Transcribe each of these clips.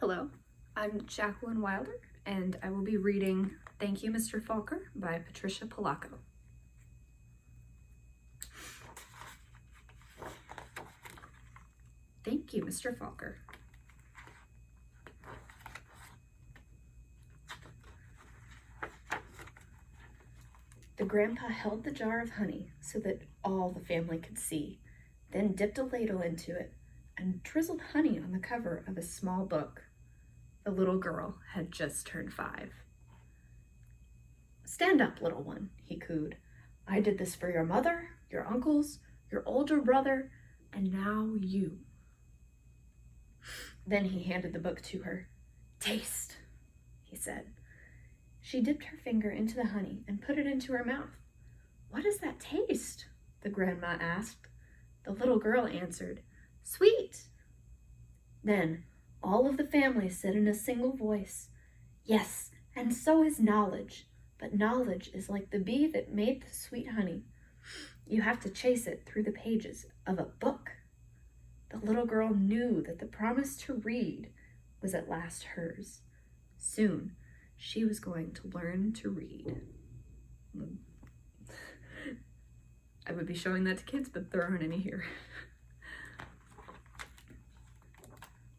Hello, I'm Jacqueline Wilder, and I will be reading Thank You, Mr. Falker by Patricia Polacco. Thank you, Mr. Falker. The grandpa held the jar of honey so that all the family could see, then dipped a ladle into it and drizzled honey on the cover of a small book. The little girl had just turned 5. "Stand up, little one," he cooed. "I did this for your mother, your uncles, your older brother, and now you." Then he handed the book to her. "Taste," he said. She dipped her finger into the honey and put it into her mouth. "What does that taste?" the grandma asked. The little girl answered, "Sweet." Then all of the family said in a single voice, "Yes, and so is knowledge. But knowledge is like the bee that made the sweet honey. You have to chase it through the pages of a book." The little girl knew that the promise to read was at last hers. Soon, she was going to learn to read. I would be showing that to kids, but there aren't any here.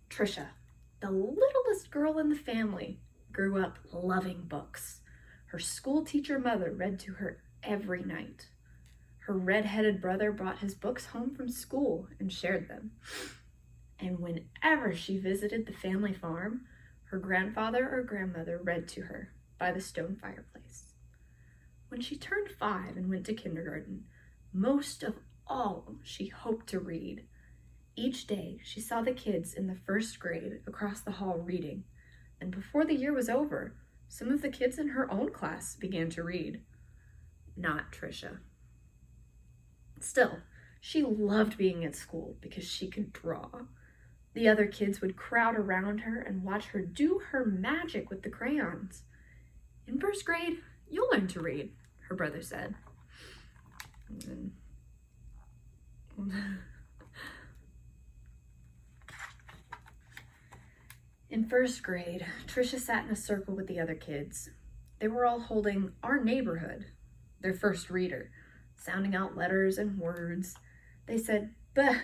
Trisha, the littlest girl in the family, grew up loving books. Her school teacher mother read to her every night. Her red-headed brother brought his books home from school and shared them. And whenever she visited the family farm, her grandfather or grandmother read to her by the stone fireplace. When she turned 5 and went to kindergarten, most of all she hoped to read. Each day, she saw the kids in the 1st grade across the hall reading, and before the year was over, some of the kids in her own class began to read. Not Trisha. Still, she loved being at school because she could draw. The other kids would crowd around her and watch her do her magic with the crayons. "In 1st grade, you'll learn to read," her brother said. In 1st grade, Trisha sat in a circle with the other kids. They were all holding Our Neighborhood, their first reader, sounding out letters and words. They said, "Buh,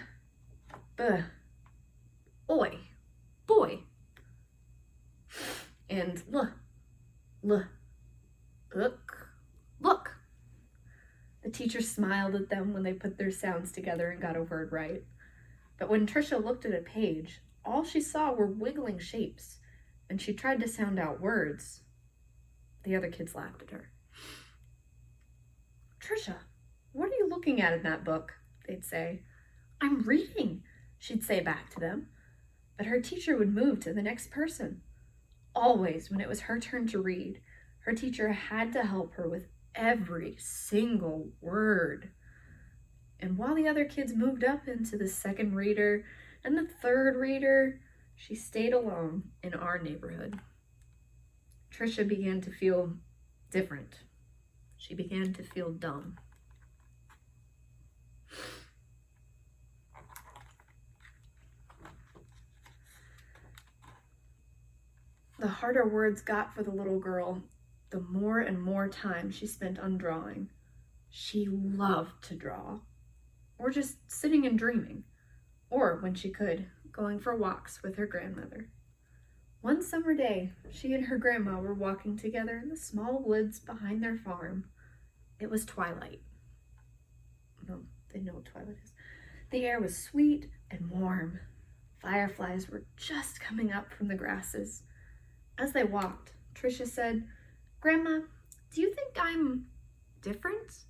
buh, oi, boy," and look, look. The teacher smiled at them when they put their sounds together and got a word right. But when Trisha looked at a page, all she saw were wiggling shapes, and she tried to sound out words. The other kids laughed at her. "Trisha, what are you looking at in that book?" they'd say. "I'm reading," she'd say back to them. But her teacher would move to the next person. Always, when it was her turn to read, her teacher had to help her with every single word. And while the other kids moved up into the 2nd reader and the 3rd reader, she stayed alone in Our Neighborhood. Trisha began to feel different. She began to feel dumb. The harder words got for the little girl, the more and more time she spent on drawing. She loved to draw, or just sitting and dreaming, or when she could, going for walks with her grandmother. One summer day, she and her grandma were walking together in the small woods behind their farm. It was twilight. No, they know what twilight is. The air was sweet and warm. Fireflies were just coming up from the grasses. As they walked, Trisha said, "Grandma, do you think I'm different?"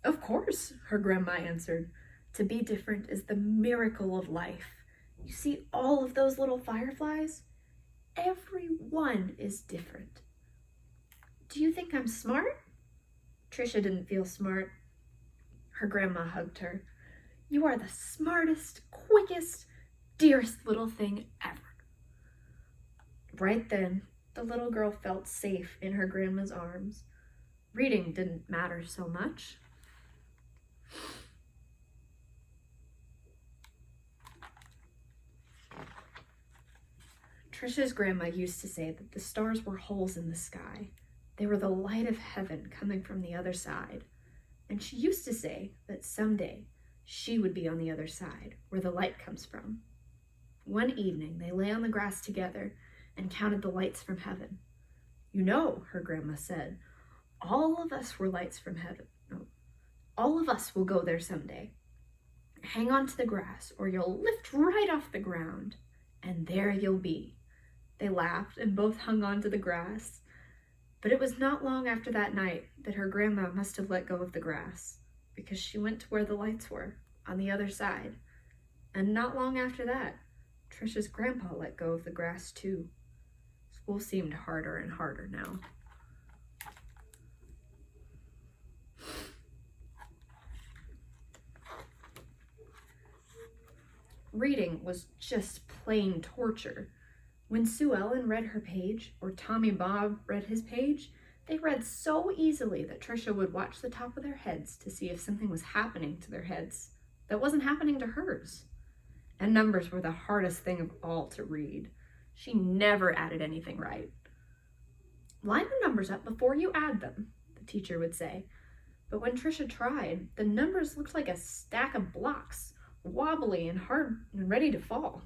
"Of course," her grandma answered. "To be different is the miracle of life. You see all of those little fireflies? Every one is different." "Do you think I'm smart?" Trisha didn't feel smart. Her grandma hugged her. "You are the smartest, quickest, dearest little thing ever." Right then, the little girl felt safe in her grandma's arms. Reading didn't matter so much. Trisha's grandma used to say that the stars were holes in the sky. They were the light of heaven coming from the other side. And she used to say that someday she would be on the other side, where the light comes from. One evening, they lay on the grass together and counted the lights from heaven. You know, her grandma said, all of us were lights from heaven. No, all of us will go there someday. Hang on to the grass, or you'll lift right off the ground, and there you'll be. They laughed and both hung on to the grass. But it was not long after that night that her grandma must have let go of the grass, because she went to where the lights were, on the other side. And not long after that, Trisha's grandpa let go of the grass too. School seemed harder and harder now. Reading was just plain torture. When Sue Ellen read her page, or Tommy Bob read his page, they read so easily that Trisha would watch the top of their heads to see if something was happening to their heads that wasn't happening to hers. And numbers were the hardest thing of all to read. She never added anything right. Line the numbers up before you add them, the teacher would say. But when Trisha tried, the numbers looked like a stack of blocks, wobbly and hard and ready to fall.